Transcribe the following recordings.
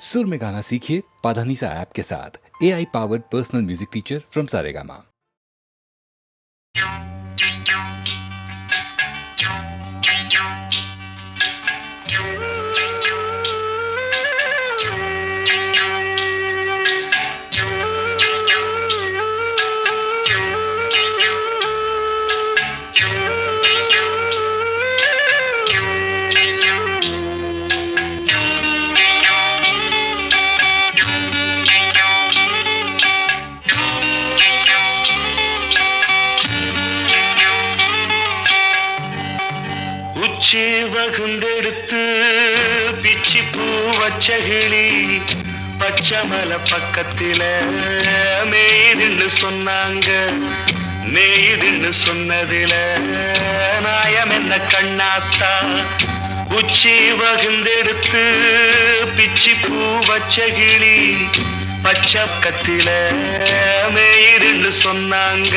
सुर में गाना सीखिए पाधानीसा ऐप के साथ। AI powered personal music teacher from Saregama. உச்சி வகுந்தெடுத்து பிச்சி பூ வச்ச கிளி பச்சமல பக்கத்தில மேய்துன்னு சொன்னாங்க. மேய்துன்னு சொன்னதில நாயம் என்ன கண்ணாத்தா. உச்சி வகுந்தெடுத்து பிச்சி பூ வச்ச கிளி பச்சக்கத்தில மேய்துன்னு சொன்னாங்க.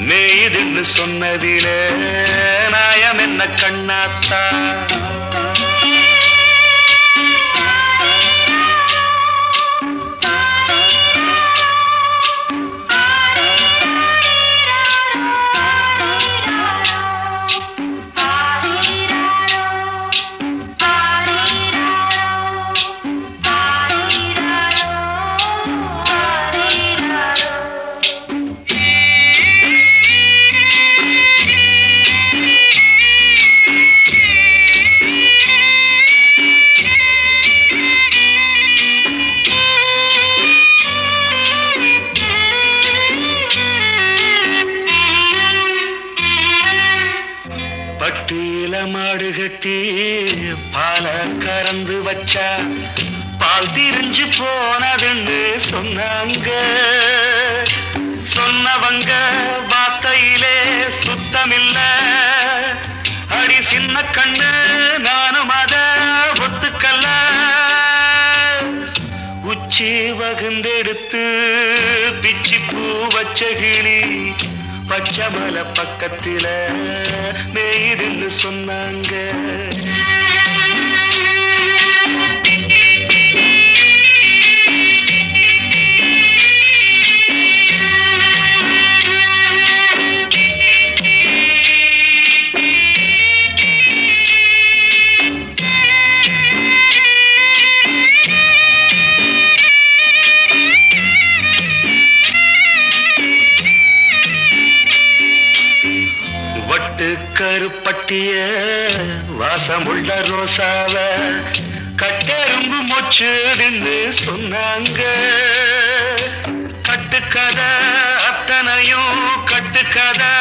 மேய்துன்னு சொன்னதில நாயம் என்ன கண்ணாத்தா. பட்டியில மாடு கட்டி பால கறந்து வச்சா பால் திரிஞ்சு போனதுன்னு சொன்னாங்க. சொன்னவங்க வார்த்தையிலே சுத்தமில்ல. அடி சின்ன கண்ணு நானும் அத ஒத்துக்கல்ல. உச்சி வகுந்தெடுத்து பிச்சி பூ வச்ச கிளி பச்சமல பக்கத்தில மேய்துன்னு சொன்னாங்க. கருப்பட்டிய வாசமுள்ள ரோசாவ கட்டெரும்பு மொச்சுன்னு சொன்னாங்க. கட்டுக்கதை அத்தனையும் கட்டுக்கதை.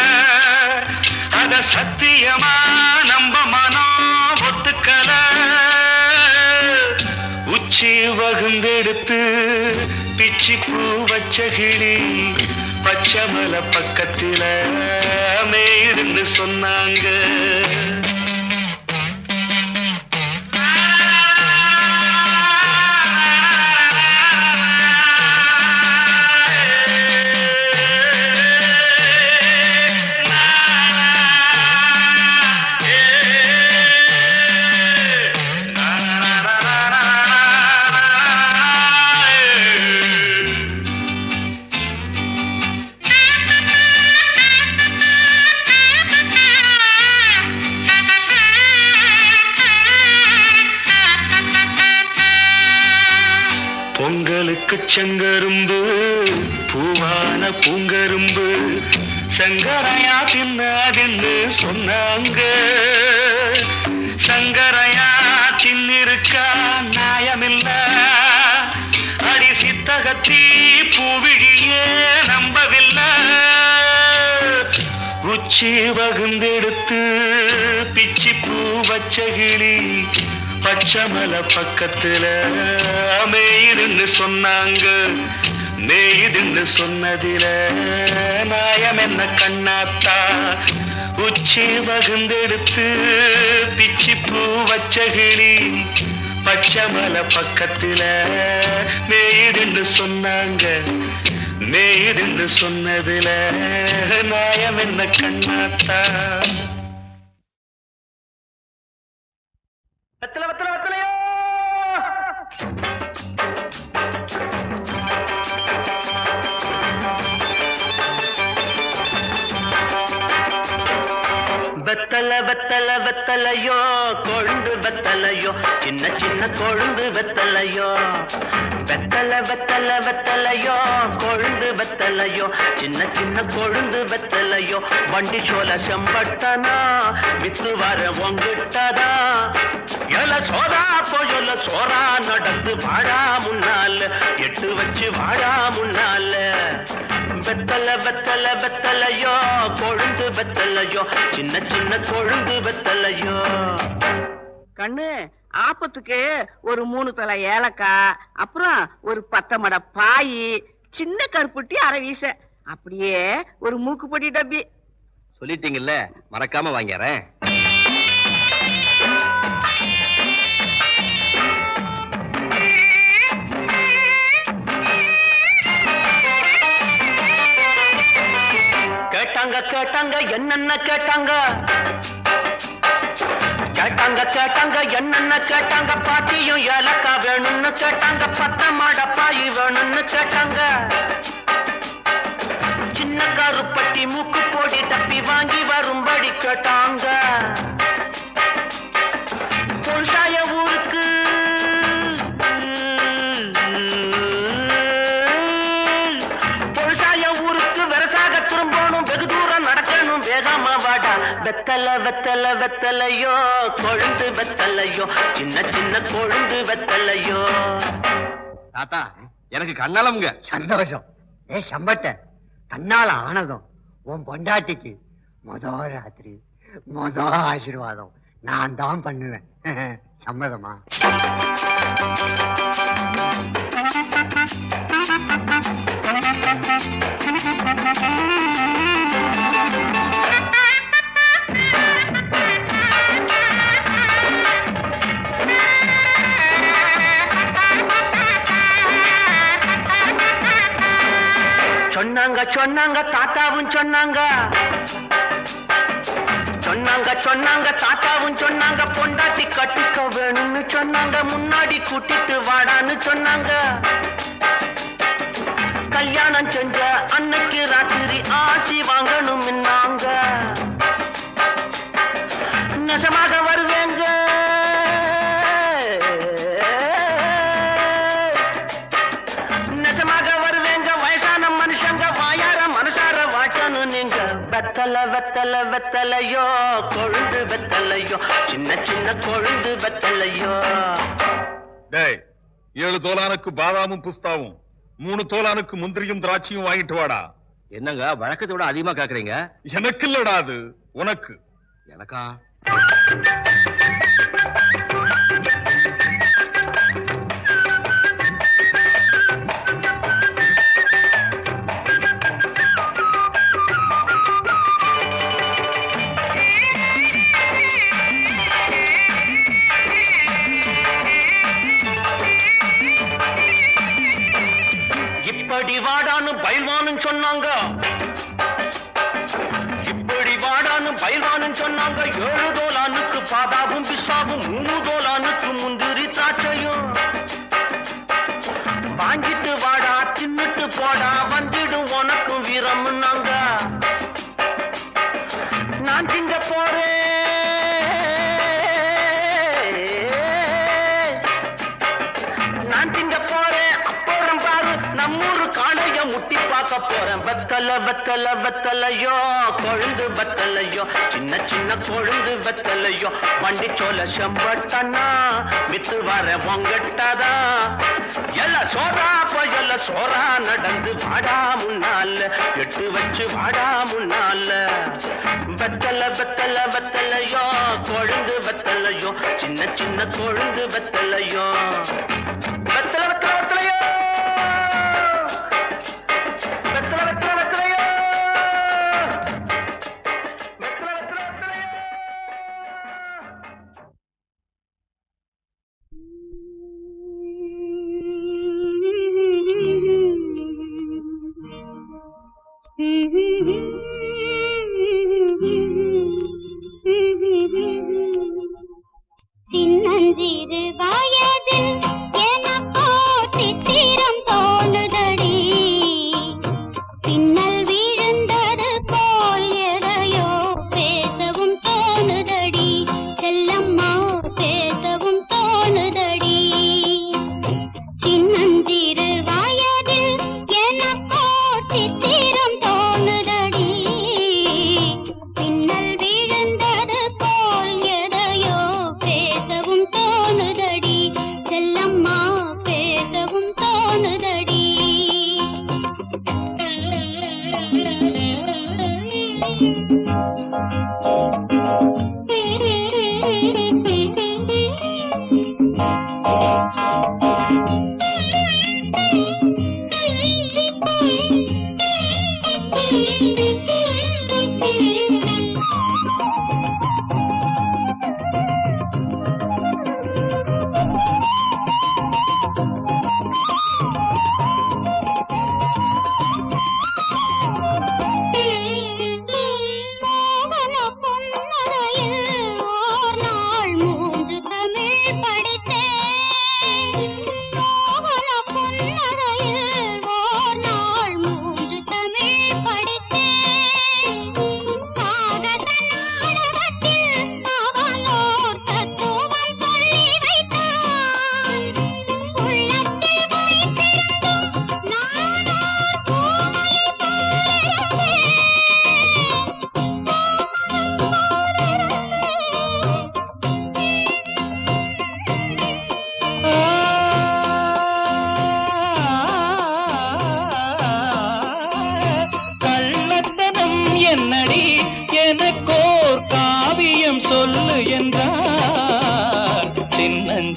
அத சத்தியமா நம்ப மனம் ஒத்துக்கல. உச்சி வகுந்தெடுத்து பிச்சி பூ வச்ச கிளி பச்சமல பக்கத்தில மேய்துன்னு சொன்னாங்க. பொங்கலுக்கு செங்கரும்பு பூவான பூங்கரும்பு சங்கரையா தின்னாதுன்னு சொன்னாங்க. சங்கரையா தின்னிருக்கா நியாயமில்ல. அடி சித்தகத்தி பூவிழியே நம்பவில்லை. உச்சி வகுந்தெடுத்து பிச்சி பூ வச்ச கிளி பச்சமல பக்கத்தில மேய்துன்னு சொன்னாங்க. மேய்துன்னு சொன்னதில நாயம் என்ன கண்ணாத்தா. உச்சி வகுந்தெடுத்து பிச்சி பூ வச்ச கிளி பச்சமல பக்கத்தில மேய்துன்னு சொன்னாங்க. மேய்துன்னு சொன்னதில நாயம் என்ன கண்ணாத்தா. வெத்தலை வெத்தலை வெத்தலையோ வெத்தல வெத்தல வெத்தலையோ கொழுந்து வெத்தலையோ சின்ன சின்ன கொழுந்து வெத்தலையோ வெத்தல வெத்தல வெத்தலையோ கொழுந்து வெத்தலையோ சின்ன சின்ன கொழுந்து வெத்தலையோ வண்டி சோல செம்பட்டனா வித்து வர உங்கிட்டதா எல சோதா போயொல்ல சோரா நடந்து வாழா முன்னால எட்டு வச்சு வாழா முன்னால வெத்தல வெத்தல வெத்தலையோ கொழுந்து வெத்தலையோ சின்ன சின்ன கொழுந்து வெத்தலையோ கண்ணு ஆப்பத்துக்கு ஒரு 3 தலை ஏலக்காய், அப்புறம் ஒரு 10 மடை பாய், சின்ன கருப்புட்டி அரை வீச, அப்படியே ஒரு மூக்குப்பொடி டப்பி. சொல்லிட்டீங்கல்ல, மறக்காம வாங்கிறேன். கேட்டாங்க கேட்டாங்க என்னென்ன கேட்டாங்க கேட்டாங்க கேட்டாங்க என்னென்ன கேட்டாங்க பாட்டியும் ஏலக்கா வேணும்னு கேட்டாங்க 10 மடை பாய் வேணும்னு கேட்டாங்க சின்ன கருப்பட்டி மூக்கு போடி தப்பி வாங்கி வரும்படி கேட்டாங்க பொருசாய ஊருக்கு வெரசாக திரும்பணும் வெகு தூரம் நடக்கணும் வேகமா வாடா வெத்தல வெத்தல வெத்தலையோ கொழுந்து வெத்தலையோ சின்ன சின்ன கொழுந்து வெத்தலையோ. தாத்தா எனக்கு கண்ணாலமுங்க. சந்தோஷம். சம்பட்ட தன்னால ஆனதும் உன் பொண்டாட்டிக்கு ராத்திரி ஆசீர்வாதம் நான் தான் பண்ணுவேன். சம்மதமா? சொன்னாங்க சொன்னாங்க தாத்தாவும் சொன்னாங்க சொன்னாங்க சொன்னாங்க தாத்தாவும் சொன்னாங்க பொண்டாட்டி கட்டிக்க வேணும்னு சொன்னாங்க முன்னாடி கூட்டிட்டு வாடான்னு சொன்னாங்க கல்யாணம் செஞ்ச அன்னைக்கு ராத்திரி ஆசி வாங்கணும் நெசமாக வருவேங்க நெசமாக வருவேங்க வயசான மனுஷங்க வாயார மனசார வாட்டணும் நீங்க வெத்தல வெத்தல வெத்தலையோ கொழுந்து வெத்தலையோ சின்ன சின்ன கொழுந்து வெத்தலையோ. 7 தோலானுக்கு பாதாமும் புஸ்தாவும் 3 தோலானுக்கு முந்திரியும் திராட்சையும் வாங்கிட்டு வாடா. என்னங்க வழக்கத்தை விட அதிகமா கேக்குறீங்க? எனக்கு இல்லடா, அது உனக்கு. எனக்கா? இப்படி வாடான்னு பயில்வான்னு சொன்னாங்க இப்படி வாடான்னு பயில்வான்னு சொன்னாங்க 7 தோலானுக்கு பாதாவும் பிஸ்தாவும் 3 தோலானுக்கு முந்திரி திராட்சையும் வாங்கிட்டு வாடா தின்னுட்டு போடா வந்துடும் உனக்கும் வீரம்னாங்க நான் திங்க போறேன் நான் திங்க போறேன் அப்புறம் பாரு நம்மூரு காளைய முட்டி பார்க்க போறேன் வெத்தல வெத்தல வெத்தலையோ கொழுந்து வெத்தலையோ சின்ன சின்ன கொழுந்து வெத்தலையோ வண்டி சோல செம்பட்டனா வித்து வர பொங்கட்டாதா எல்ல சோரா போயல்ல சோரா நடந்து வாடா முன்னால எட்டு வச்சு வாடா முன்னால வெத்தல வெத்தல வெத்தலையோ கொழுந்து வெத்தலையோ சின்ன சின்ன கொழுந்து வெத்தலையோ வெத்தல வெத்தல வெத்தலையோ வெத்தல வெத்தல வெத்தலையோ வெத்தல வெத்தல வெத்தலையோ. சின்னஞ்சிறு வயதில்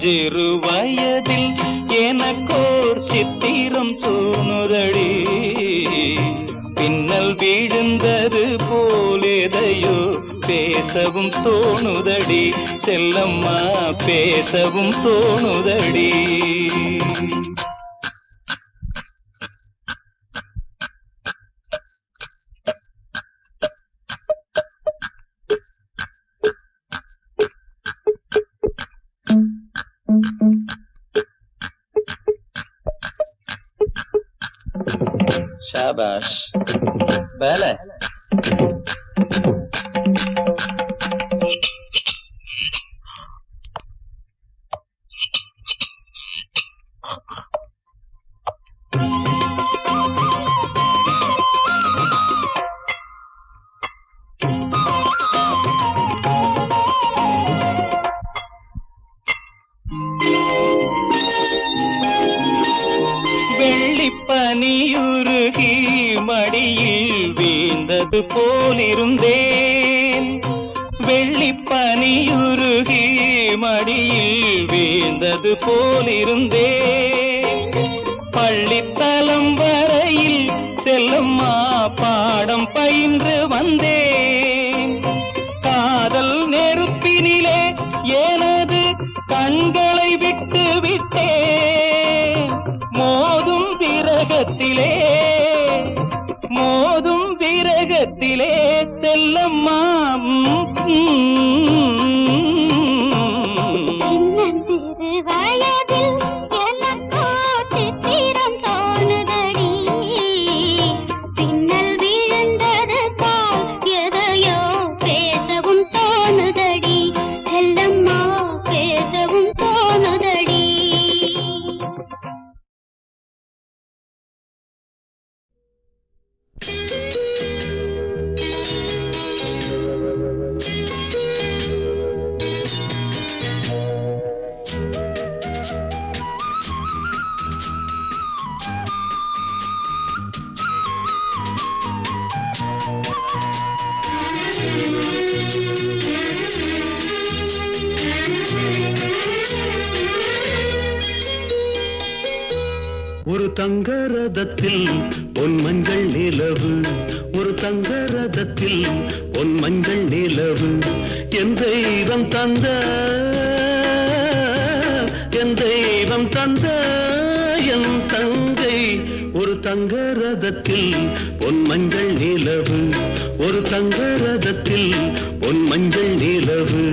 சிறு வயதில் எனக்கோர் சித்திரம் தோணுதடி பின்னல் வீழ்ந்தது போலேதையோ பேசவும் தோணுதடி செல்லம்மா பேசவும் தோணுதடி शाबाश पहले பனியுருகி மடியில் வீழ்ந்தது போலிருந்தேன் வெள்ளிப்பனியுருகி மடியில் வீழ்ந்தது போலிருந்தேன் பள்ளித்தலம் வரையில் செல்லம்மா பாடம் பயின்று வந்தேன் காதல் நெருப்பினிலே எனது கண்களை விட்டு விட்டேன் மோதும் விரகத்திலே செல்லம்மா சிறு வயதில் எனக்கோ சித்திரம் தோணுதடி பின்னல் விழுந்தது போல் எதையோ பேசவும் தோணுதடி செல்லம்மா பேசவும் தோணுதடி ஒரு தங்க ரதத்தில் பொன் மஞ்சள் நிலவு ஒரு தங்க ரதத்தில் பொன் மஞ்சள் நிலவு என் தெய்வம் தந்த என் தெய்வம் தந்த என் தங்கை ஒரு தங்க ரதத்தில் பொன் மஞ்சள் நிலவு ஒரு தங்க ரதத்தில் பொன் மஞ்சள் நிலவு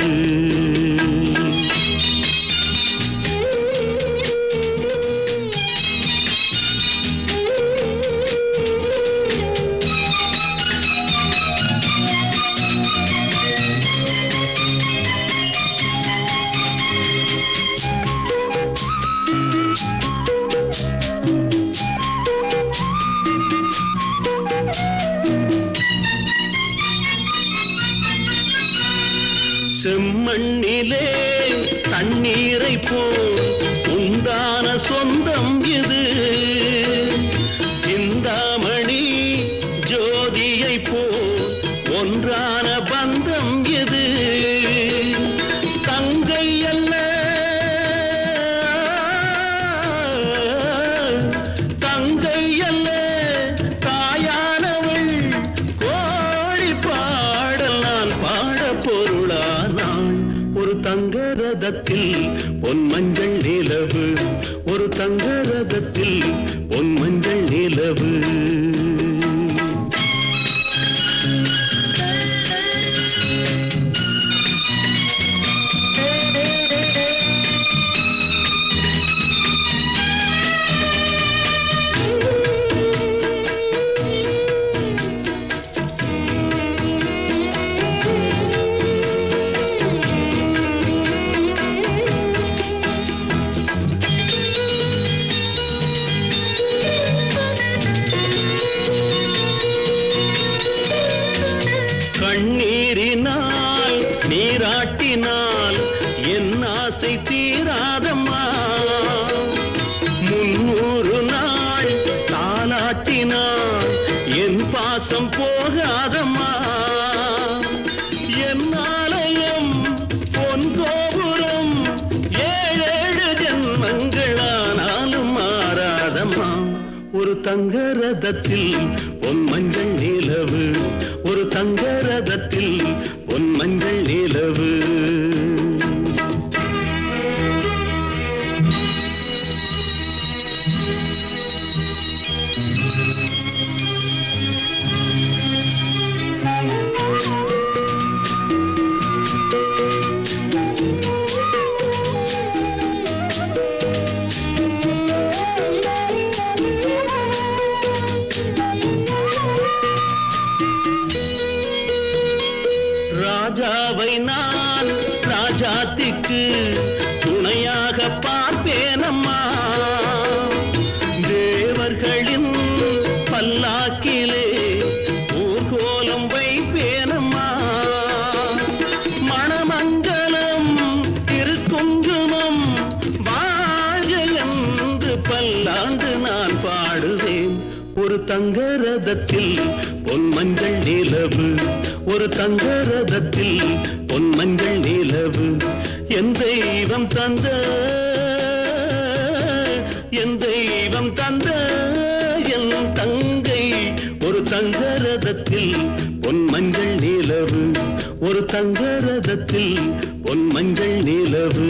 செம்மண்ணிலே தண்ணீரை போல் உண்டான சொந்தம் இது சிந்தாமணி ஜோதியை போல் ஒன்றான பந்தம் இது தங்கை அல்ல ரதத்தில் பொன் மஞ்சள் நிலவு, ஒரு தங்க ரதத்தில் பொன் மஞ்சள் நிலவு. கண்ணீரினால் நீராட்டினால் என் ஆசை தீராதம்மா, 300 நாள் தாலாட்டினால் என் பாசம் போகாதம்மா. என் ஆலயம் பொன் கோபுரம் 7 ஜென்மங்களானாலும் மாறாதம்மா. ஒரு தங்க ரதத்தில் பொன் மஞ்சள் நிலவு, ஒரு தங்க ரதத்தில் பொன் மஞ்சள் நிலவு. ராஜாவை நான் ராஜாத்திக்கு துணையாக பார்ப்பேனம்மா, தேவர்களின் பல்லாக்கிலே ஊர்கோலம் வைப்பேனம்மா. மணமங்கலம் திருக்குங்குமம் வாழ்க என்று பல்லாண்டு நான் பாடுவேன். ஒரு தங்க ரதத்தில் பொன் மஞ்சள் நிலவு, ஒரு தங்க ரதத்தில் பொன் மஞ்சள் நிலவு. என் தெய்வம் தந்த, என் தெய்வம் தந்த என் தங்கை, ஒரு தங்க ரதத்தில் பொன் மஞ்சள் நிலவு, ஒரு தங்க ரதத்தில் பொன் மஞ்சள் நிலவு.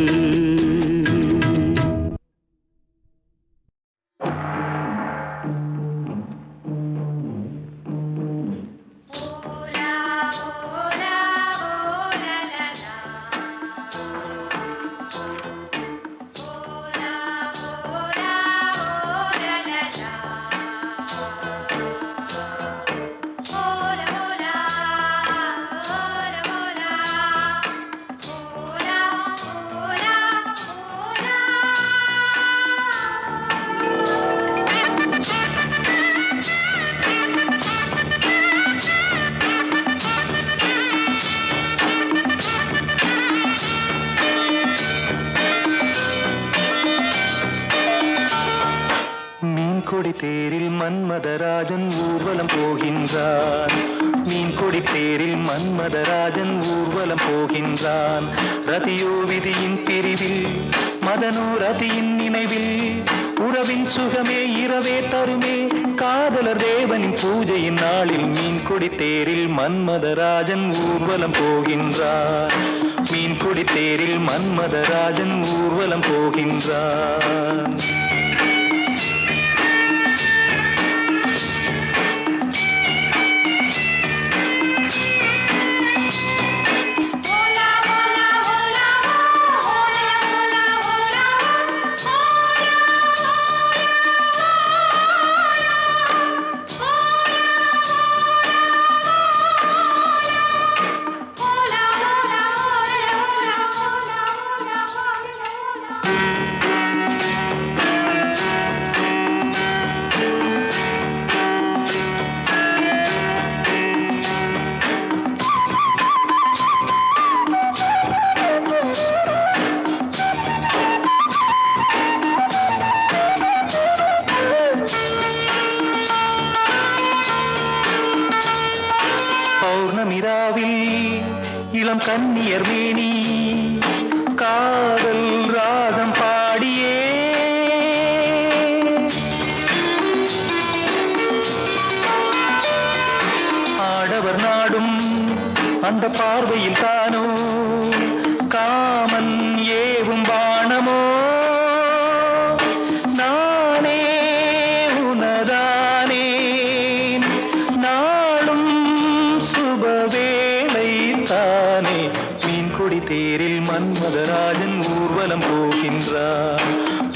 மீன்கொடி தேரில் மன்மதராஜன் ஊர்வலம் போகின்றான், மீன்கொடி தேரில் மன்மதராஜன் ஊர்வலம் போகின்றான். ரதியோ விதியின் பிரிவில், மதனோ ரதியின் நினைவில், உறவின் சுகமே இரவே தருமே காதலர் தேவனின் பூஜையின் நாளில். மீன்கொடி தேரில் மன்மதராஜன் ஊர்வலம் போகின்றான், மீன்கொடி தேரில் மன்மதராஜன் ஊர்வலம் போகின்றான். இளம் கன்னியர் மேனி காதல் ராகம் பாடியே ஆடவர் நாடும் அந்த பார்வையில் தானோ காமன் ஏ தேரில் மன்மதராஜன் ஊர்வலம் போகின்றான்.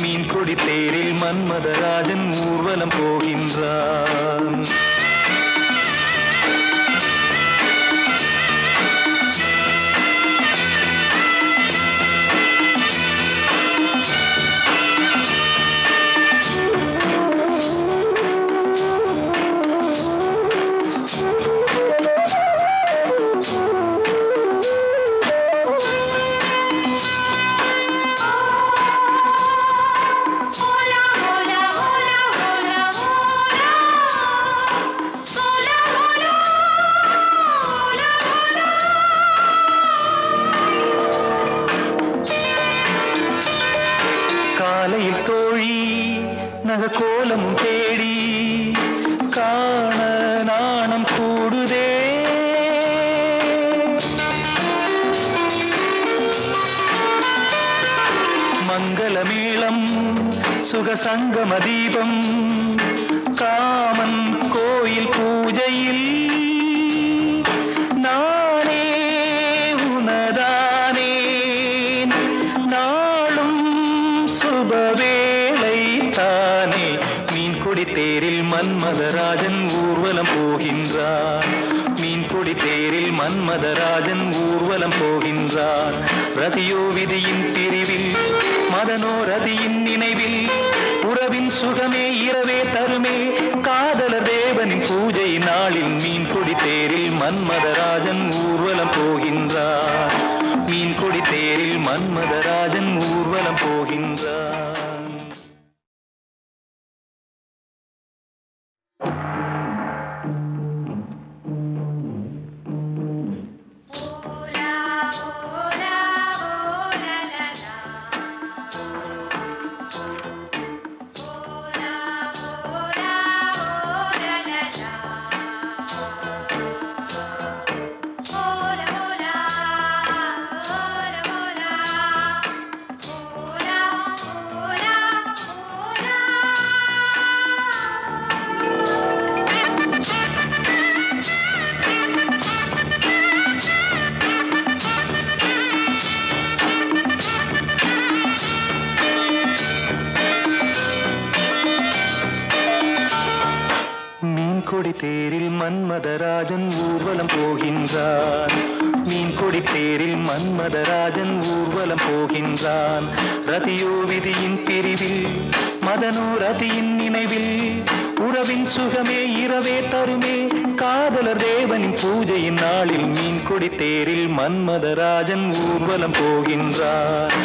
மீன் கொடி தேரில் மன்மதராஜன் ஊர்வலம் போகின்றான். காலையில் தோழி நகக்கோலம் தேடி காண நாணம் கூடுதே. மங்களமேளம் சுகசங்கம தீபம் காமன் கோயில் பூஜையில் நானே உனதானேன். நாளும் சுபவேளை தானே. மீன் கொடி தேரில் மன்மதராஜன் ஊர்வலம் போகின்றான். மீன் கொடி தேரில் மன்மதராஜன் ஊர்வலம் போகின்றான். ரதியோ விதியின் பிரிவில் மதனோ ரதியின் நினைவில் உறவின் சுகமே இரவே தருமே. காதலர் தேவனின் பூஜை நாளில் மீன் கொடி தேரில் மன்மதராஜன் ஊர்வலம் போகின்றான். மீன் கொடி தேரில் மன்மதராஜன் ஊர்வலம் போகின்றான். கொடி தேரில் மன்மதராஜன் ஊர்வலம் போகின்றான். மீன் கொடி தேரில் மன்மதராஜன் ஊர்வலம் போகின்றான். ரதியோ விதியின் பிரிவில் மதனோ ரதியின் நினைவில் உறவின் சுகமே இரவே தருமே. காதலர் தேவனின் பூஜையின் நாளில் மீன் கொடி தேரில் மன்மதராஜன் ஊர்வலம் போகின்றான்.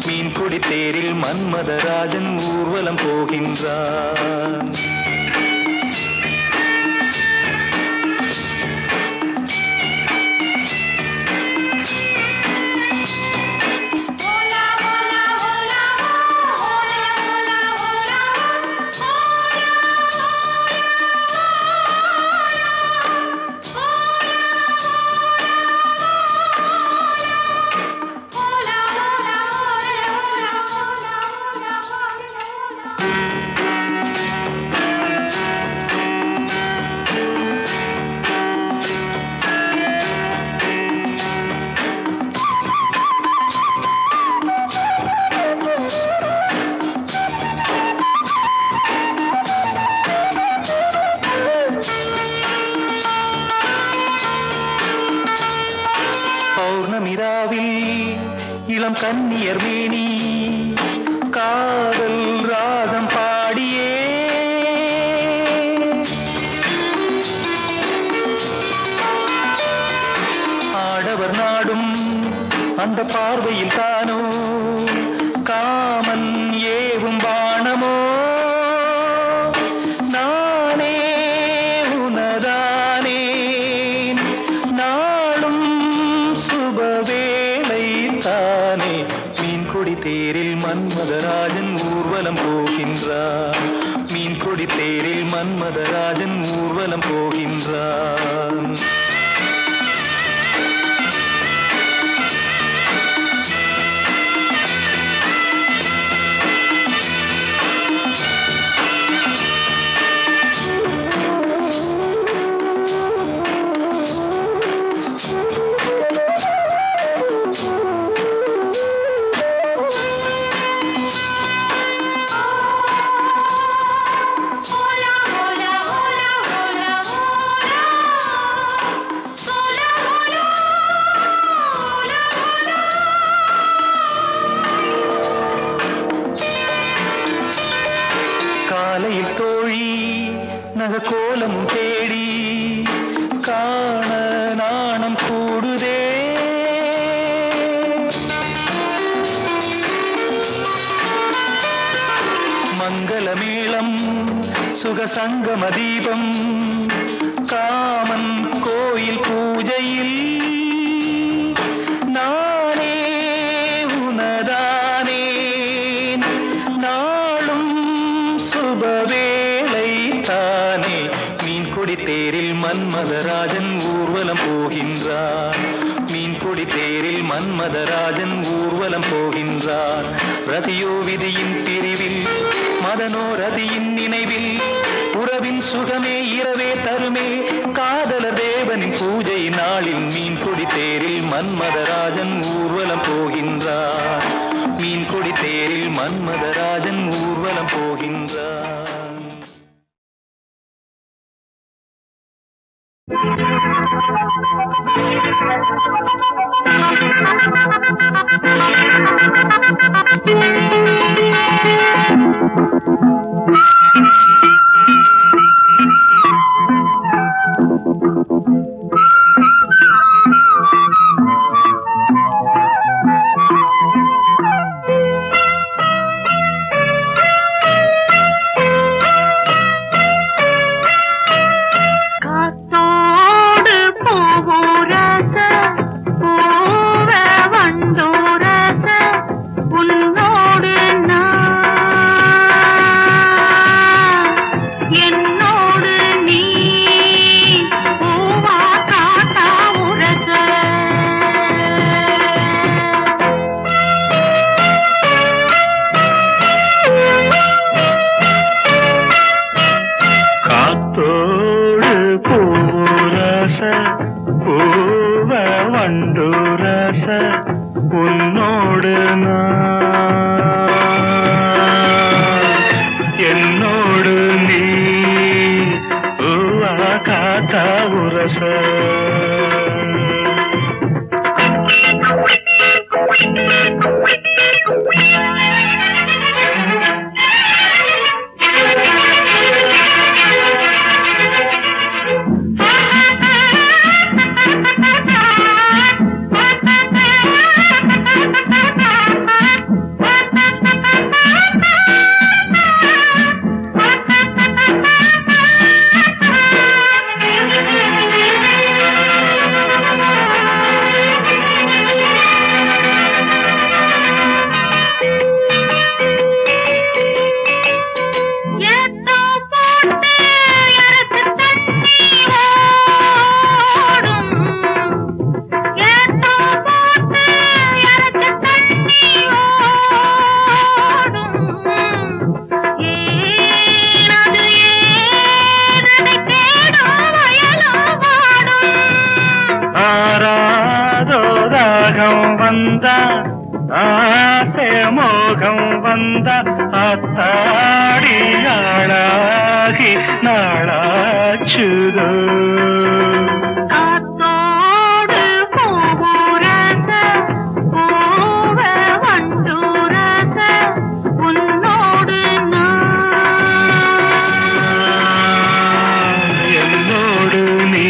மீன் கொடி தேரில் மன்மதராஜன் ஊர்வலம் போகின்றான். இளம் கன்னியர் மேனி காதல் ராகம் பாடியே ஆடவர் நாடும் அந்த பார்வையில் தானோ காமன் ஏவும் பாணமோ. நானே உனதானேன் நாளும் சுபவேளை தானே. மீன் கொடி தேரில் மன்மதராஜன் ஊர்வலம் போகின்றான். மீன் கொடி தேரில் மன்மதராஜன் ஊர்வலம் போகின்றான். காலையில் தோழி நகக்கோலம் தேடி காண நாணம் கூடுதே. மங்களமேளம் சுகசங்கம தீபம் காமன் கோயில் பூஜையில் நானே உனதானேன் நாளும் சுபவேளை தானே. மீன்கொடி தேரில் மன்மதராஜன் ஊர்வலம் போகின்றார். மீன்கொடி தேரில் மன்மதராஜன் ஊர்வலம் போகின்றார். ரதியோ விதியின் பிரிவில் மதனோ ரதியின் நினைவில் உறவின் சுகமே இரவே தருமே. காதலர் தேவனின் பூஜை நாளில் மீன்கொடி தேரில் மன்மதராஜன் ஊர்வலம் போகின்றார். மீன்கொடி தேரில் மன்மதராஜன் ஊர்வலம் போகின்றார். ஆத்தாடியாளாகி நாளாச்சுதோ காத்தோடு பூவுரச பூவ வண்டுரச உன்னோடு என்னோடு நீ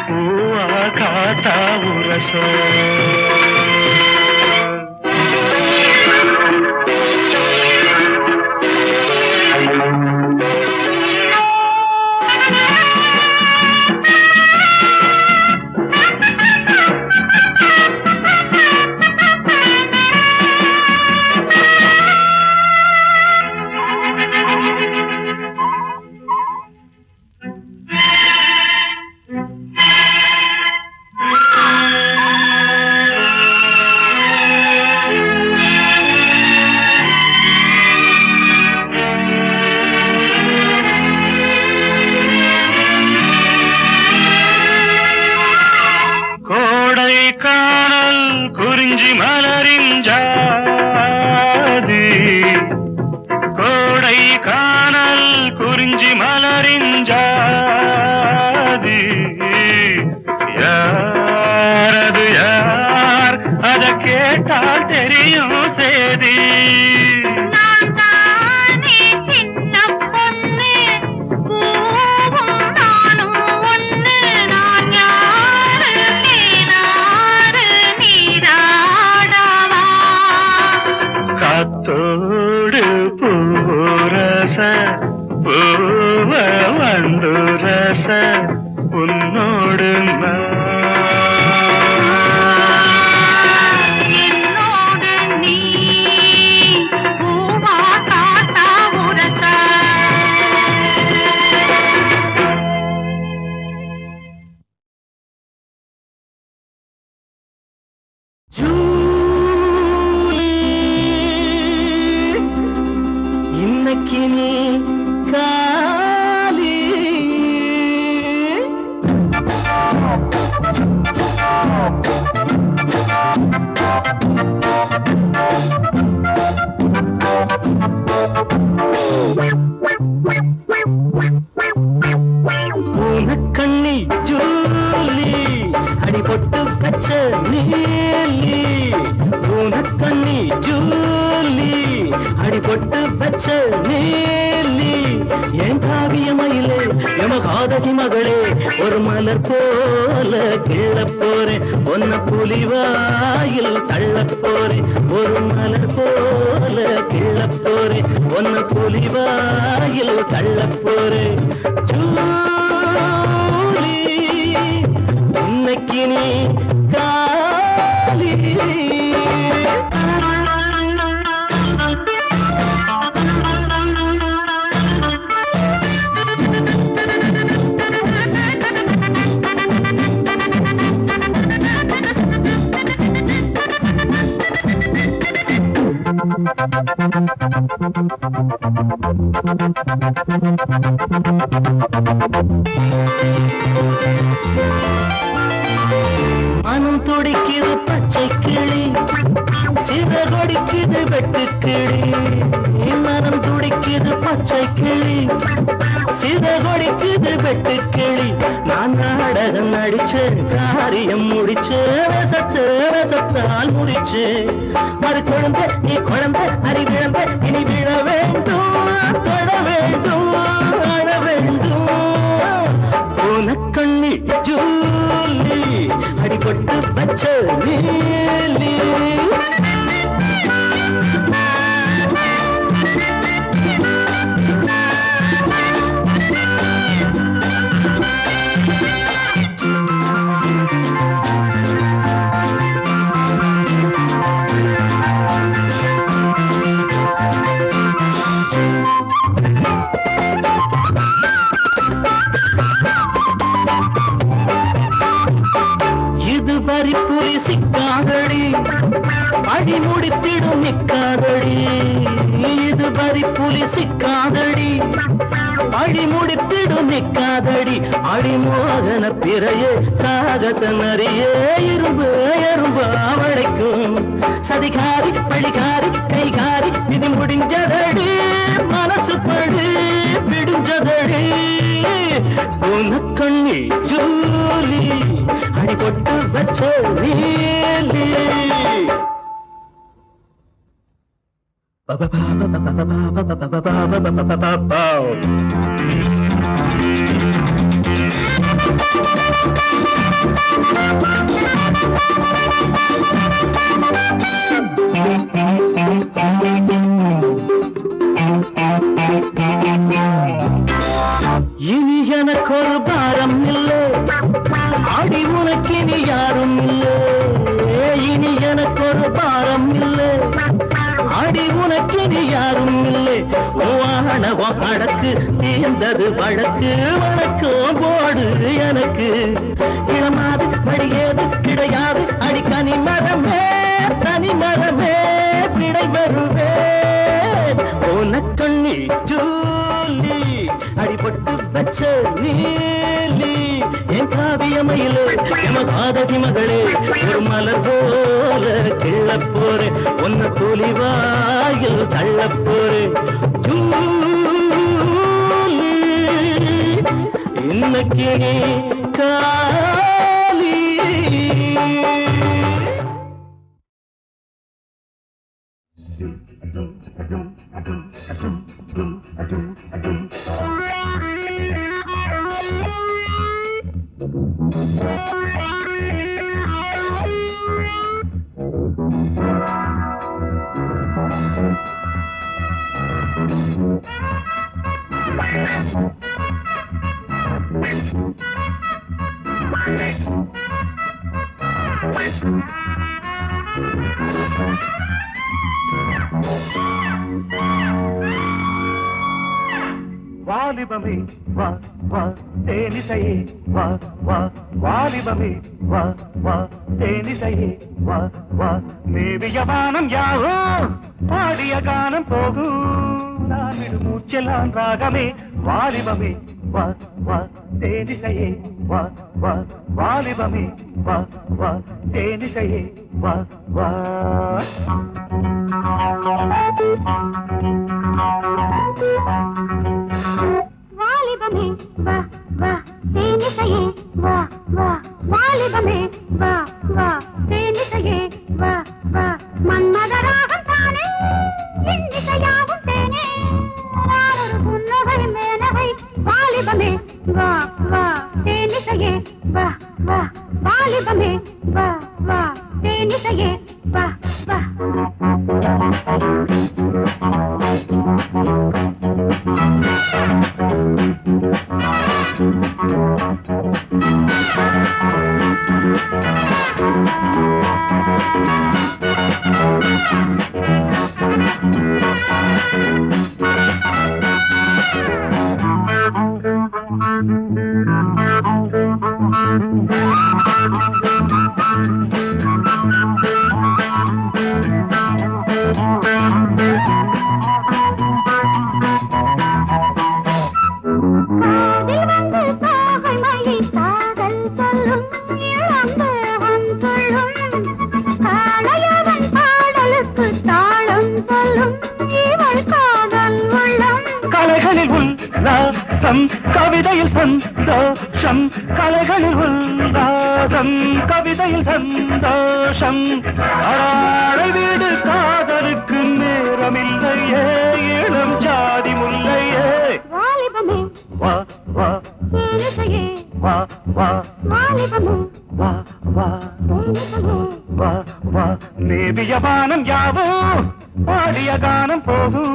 பூவா காத்தா உரச குறிஞ்சி மலரின் ஜாதி கோடை காணல் குறிஞ்சி மலரின் ஜாதி யாரது யார் அத கேட்டால் தெரியும் சேதி நான் தானே இன்னைக்கு நீ காலி. கண்ணி ஜூலி அடிபட்டு பச்ச நீலி. கண்ணி ஜூலி அடிபட்டு பச்ச நீலி. என் காவிய மயிலே எமகாதகி மகளே ஒரு மலர் போல கீழ போறேன் ஒன்ன புலிவாயில் தள்ள போறேன். ஒரு மலர் போல கீழ போறேன் ஒன்ன புலிவாயில் தள்ள போறேன். இன்னைக்கு நீ காலி. மனம் துடிக்குது பச்சை கிளி சிறகொடிக்குது வெட்டு கிளி. மனம் துடிக்குது பச்சை கிளி சிறகொடிக்குது வெட்டு கிளி. நான் நாடகம் நடிச்சு காரியம் முடிச்சு ரசத்தால் முறிச்சு. மறு குழந்தை நீ குழந்தை அறிவிழந்த இனி விழ வேண்டும் தொட வேண்டும் ஆட வேண்டும். கண்ணி ஜூலி அடிபட்டு பச்ச நீலி. புலி சிக்காதடி அடி முடித்திடும் நிக்காதடி. இது வரி புலி சிக்காதடி அடி முடித்திடும் நிக்காதடி. அடிமோகன பிறையே சாகச நரியே இரும்பு எறும்பு அவளைக்கும். சதிகாரி பழிகாரி கைகாரி இது முடிஞ்சதடி மனசு படி விடுஞ்சதடி. கண்ணி ஜூலி அடிபட்டு வச்ச நீலி. இனி எனக்கு ஒரு பாரம் இல்லை அடி உனக்கு இனி யாரும் இல்லை. இனி எனக்கு ஒரு பாரம் இல்லை அடி உனக்கு இனி யாரும் இல்லை. ஆணவம் அடக்கு தீர்ந்தது வழக்கு வழக்கம் போடு எனக்கு. இளமாது வழியேது கிடையாது அடி கனி மரமே தனி மரமே பிழை வருவேன். கண்ணி ஜூலி அடிபட்டு வச்ச நீலி. என் காவியமையிலே எமகாதகி மகளே ஒரு மலர் போல கிள்ள போறே ஒன்ன துளிவாயில் தள்ள போறே. இன்னைக்கு காலி. வாலிபமே வா வா தேனிசையே வா வா. வாலிபமே வா வா தேனிசையே வா வா. மேவிய வானம் யாவோ பாடிய கானம் போகும். நான் விடு மூச்செல்லாம் ராகமே வாலிபமே வா வா தேனிசையே வா வா வாலிபமே வா வா தேனிசையே வா வா வாலிபமே வா வா தேனிசையே வா வா வாலிபமே வா வா தேனிசையே வா வா மன்மதராகம் தானே இன்னிசையாவும் தேனே நானொரு புன்னகை மேனகை வாலிபமே வா வா தேனிசையே வா வா வாலிபமே வா வா தேனிசையே வா வா கலைகளில் உல்லாசம் கவிதையில் சந்தோஷம் கலைகளில் உல்லாசம் கவிதையில் சந்தோஷம் அடாழை வீடு காதலுக்கு நேரமில்லையே இளம் ஜாதி முல்லையே வாலிபமே வா வா தேனிசையே வா வா வாலிபமே வா வா தேனிசையே வா வா நேபிய வானம் யாவோ பாடிய கானம் போகும்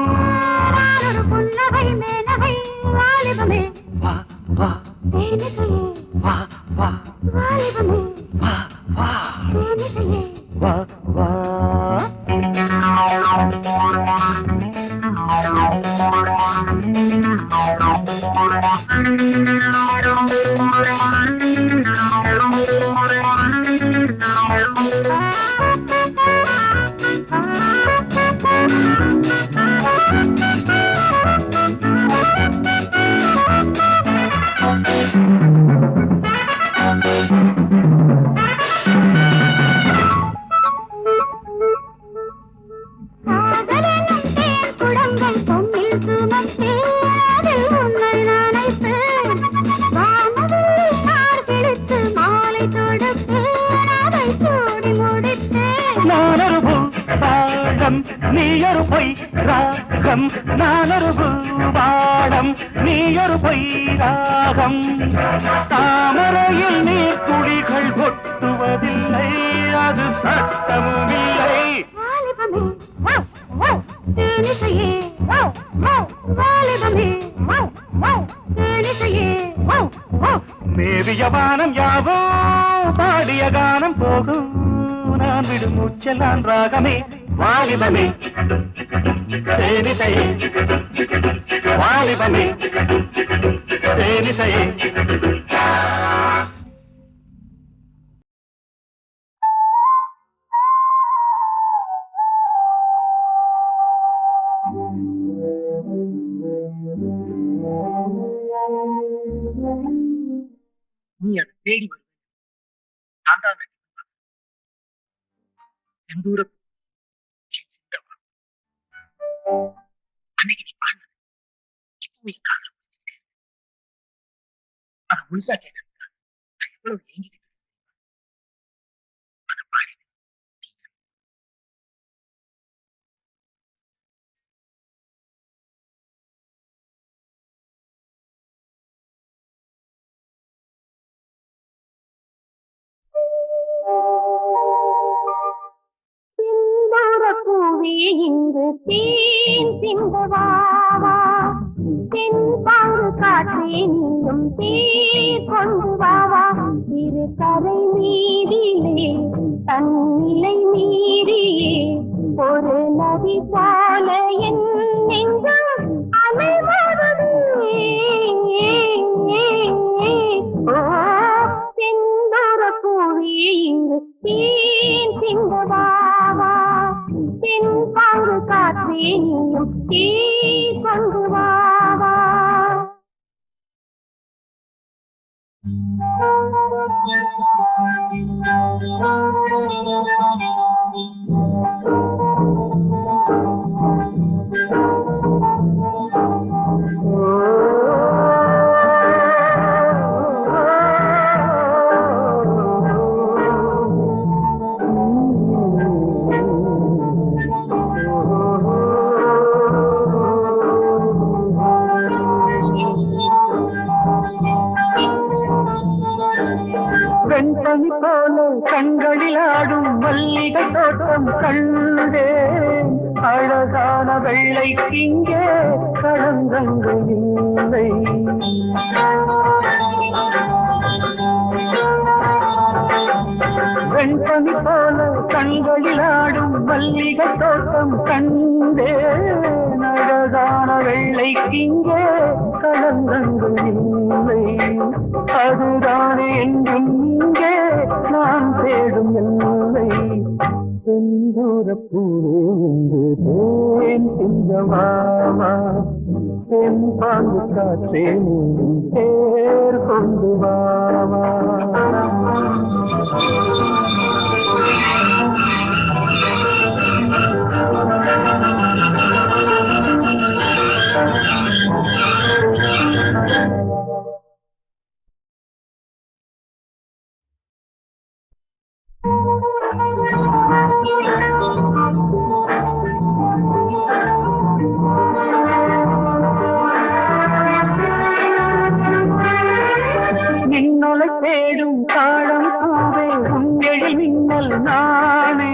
நானொரு புன்னகை மேனகை வாலிபமே வா வா தேனிசையே வா வா வாலிபமே வா வா தேனிசையே வா வா காதலெனும் தேன் குடங்கள் பொன்னில் சுமந்து அதில் உன்னை நனைப்பேன் வானவில் நார் கிழித்து மாலை தொடுத்து அதை சூடி முடித்தேன் நானொரு பாடம் நீயொரு பொய் ராகம் நானொரு பாடம் நீயொரு பொய் ராகம் தாமரையில் நீர் துளிகள் கொட்டுவதில்லை அது சட்டமும் இல்லை வாலிபமே வாவ் வாவ் தேனிசையே வாவ் வாவ் வாலிபமே வாவ் வாவ் தேனிசையே வாவ் வாவ் மேவிய வானம் யாவோ பாடிய கானம் போகும் நான் விடு மூச்செல்லாம் ராகமே வாலிபமே தேனிசையே வாலிபமே தேனிசையே நீ அதை தேடி வருவேன் நான் தான் செந்தூர அன்னைக்கு நீ பாடு இப்போ காதல் அதை முழுசா கேட்க நான் எவ்வளவு ஏங்கிட்டு அதை பாடி பூவே இங்கு தேன் சிந்தவாவா தென்பாங்கு காற்றே நீயும் தேர் கொண்டு வாவா இரு கரை மீதிலே தன்னிலை மீறியே ஒரு நதி போல என் நெஞ்சம் அலைவருதே செந்தூர பூவே இங்கு தேன் சிந்தவாவா தென்பாங்கு காற்றே நீயும் தேர் கொண்டு வெண்பனி போல கண்களில் ஆடும் மல்லிகை தோட்டம் கண்டேன். அழகான வெள்ளைக்கு இங்கே களங்கங்கள் இல்லை. வெண்பனி போல கண்களில் ஆடும் மல்லிகை தோட்டம் கண்டேன். அழகான வெள்ளைக்கு இங்கே களங்கங்கள் இல்லை. அதுதானே என்றும் இங்கே நான் தேடும் எல்லை. செந்தூரப்பூவே என்று தேன் சிங்கமாமா, தென் பாங்கு காற்றே தேர் கொண்டு வாமா. நின்னொலை தேடும் தாழம் பூவே உங்கள் மின்னல் நானே.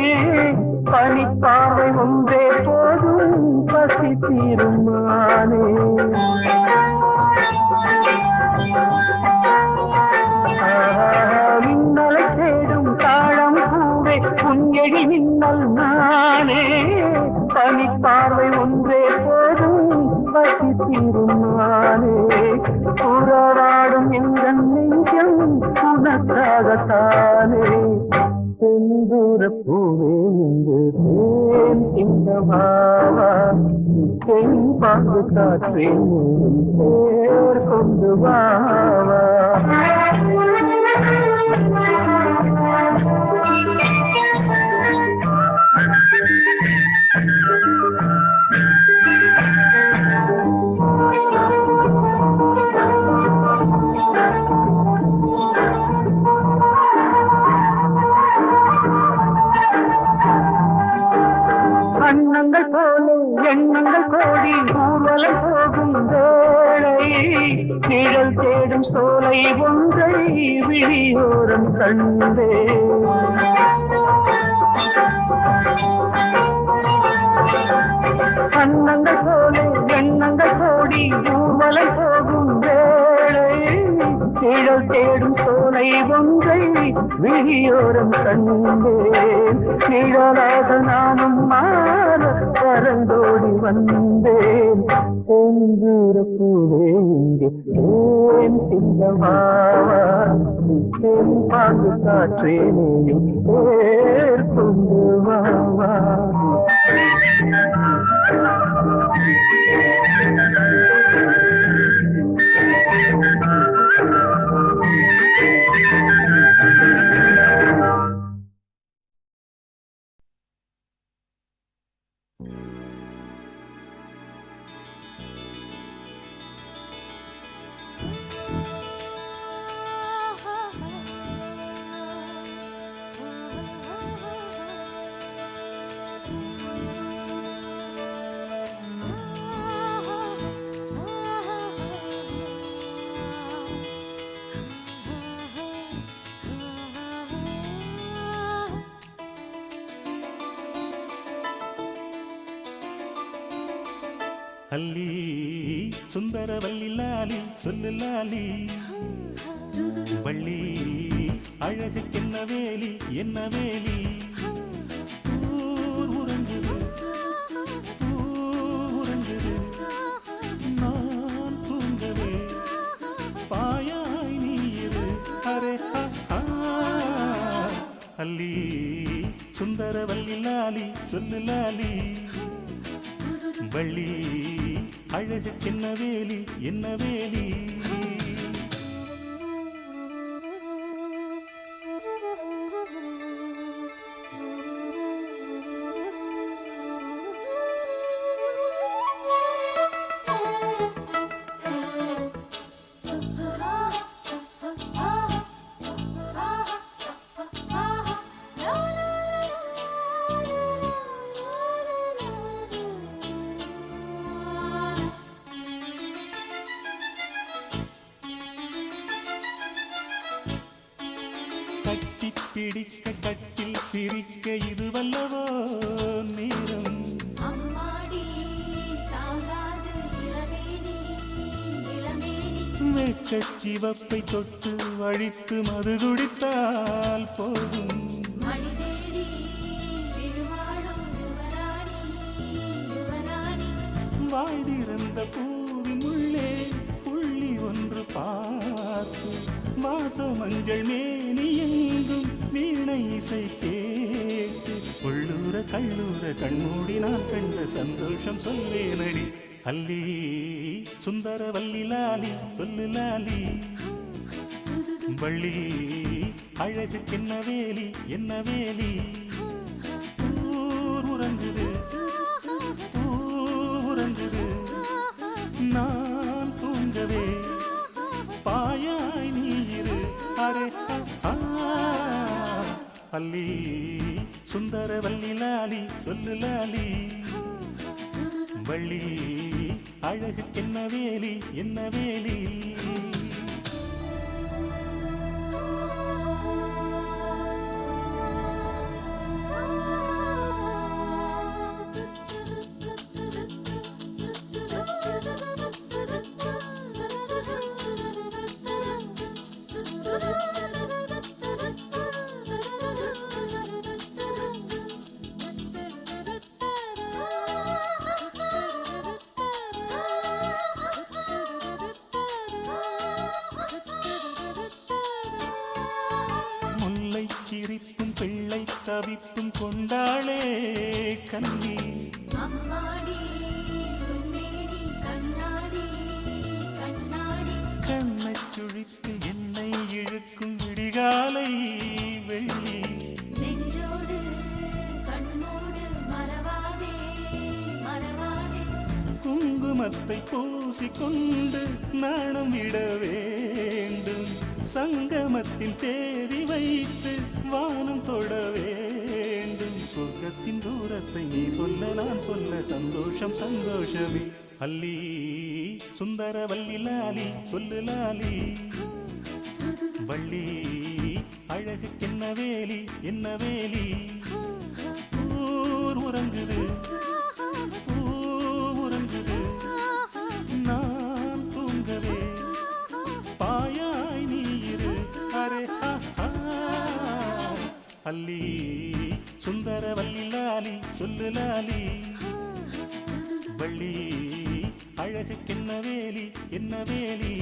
பனிப்பாவை ஒன்றே போதும் பசி தீருமானே. மின்னலை தேடும் தாழம் பூவே உங்கள் மின்னல் நானே. பனிப்பாவை ஒன்றே போதும் பசி தீருமானே. உறவாடும் எங்கள் நெஞ்சம் உனக்காகத்தானே. செந்தூரப்பூவே என்று தேன் சிங்கமாவா, செம்பாங்கு காற்றே தேர் கொண்டு வாவா. அண்ணங்கள் போல எண்ணங்கள் கோடி ஊர்வலம் போகும் வேளை. நிழல் தேடும் சோலை ஒன்றை விழியோரம் கண்டே. அண்ணங்கள் போல எண்ணங்கள் கோடி ஊர்வலம் போகும் வேளை. நிழல் தேடும் சோலை ஒன்றை விழியோரம் கண்டேன். நிழலாக நானும் மாற பறந்தோடி வந்தேன். செந்தூரப்பூவே இங்கே ஏன் சிங்கமாவா, தென் பாங்கு காற்றேனையும் தேர் கொண்டு வாவா. அல்லி சுந்தரவல்லி லாலி சொல்லு லாலி, வள்ளி அழகுக்கு என்ன வேலி என்ன வேலி. ஊர் உறங்குது நான் தூங்கவே பாயாய் நீரு. அரே அல்லி சுந்தரவல்லி லாலி சொல்லு லாலி, வள்ளி அழகுக்கு என்ன வேலி என்ன வேலி. பிடிக்க கட்டில் சிரிக்க இதுவல்லவோ நேரம் வெட்கச் சிவப்பை தொட்டு வழித்து மது குடித்தால் போதும் வாழ்ந்திருந்த பூவின் உள்ளே புள்ளி ஒன்று பார்த்து வாசமஞ்சள் மேனி எங்கும் வீணை இசை கேட்டு உள்ளூர கள்ளூர கண்மூடி நான் கண்ட சந்தோஷம் சொல்லேனடி அல்லி சுந்தர வள்ளி லாலி சொல்லு லாலி வள்ளி அழகுக்கு என்ன வேலி என்ன வேலி ஊர் உறங்குது உறங்குது நான் தூங்கவே பாயாய் நீ இரு அரே அல்லி சுந்தர வள்ளி லாலி சொல்லு லாலி வள்ளி அழகுக்கு என்ன வேலி என்ன வேலி சிரிப்பும் பிள்ளை தவிப்பும் கொண்டாளே கண்ணி கண்ணை சுழித்து என்னை இழுக்கும் விடிகாலை வெள்ளி குங்குமத்தை பூசிக்கொண்டு நாணம் விட வேண்டும் சங்கமத்தின் தேதி வைத்து வானம் தொட வேண்டும் சொர்க்கத்தின் தூரத்தை நீ சொல்ல நான் சொல்ல சந்தோஷம் சந்தோஷமே அல்லி சுந்தர வள்ளி லாலி சொல்லு லாலி வள்ளி அழகுக்கு என்ன வேலி என்ன வேலி ஊர் உறங்குது உறங்குது நான் தூங்கவே பாயாய் நீ இரு அரே அல்லி சுந்தர வள்ளி லாலி சொல்லு லாலி வள்ளி அழகுக்கு என்ன வேலி என்ன வேலி